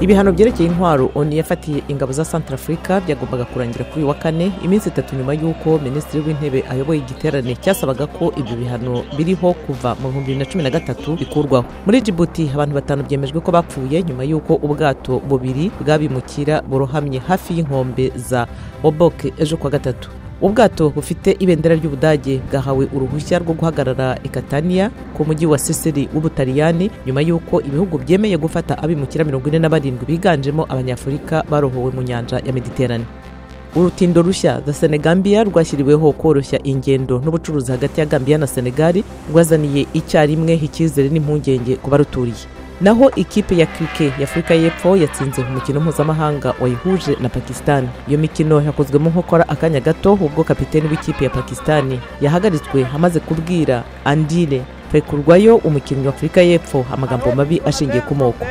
Ibihano byerekeye intwaro ONU yafatiye ingabo za Centrafrica byagombaga kurangira kuri wa kane, iminsi 3 nyuma y'uko Minisitiri w'Intebe ayoboye igiterane cyasabaga ko ibyo bihano biriho kuva mu 2013 bikurwaho. Muri Djibouti abantu 5 byemejwe ko bapfuye nyuma y'uko ubwato bubiri bwabimukira burohamye hafi y'inkombe za Oboke ejo kwa gatatu. Ubwato bufite ibendera ry'Ubudage bwahawe uruhushya rwo guhagarara Catania ku mujyi wa Sicily w'Ubutaliyani nyuma y'uko ibihugu byemeye gufata abimukira 47 biganjemo abanyafurika barohowe mu nyanja ya Mediterane. Urutindo rushya za Senegambia rwashyiriweho koroshya ingendo n'ubucuruzi hagati ya Gambia na Senegal rwazaniye icyarimwe icyizere n'impungenge ku baruturiye. Naho ikipe ya cricket ya Afrika y'Epfo yatsinze umukino mpuzamahanga wayihuje na Pakistani. Iyo mikino yakozwe mu nkokora akanya gato ubwo kapiteni w'ikipe ya Pakistani yahagaritswe amaze kubwira Andile Pekurwayo umukinnyi wa Afrika y'Epfo amagambo mabi ashingiye ku moko.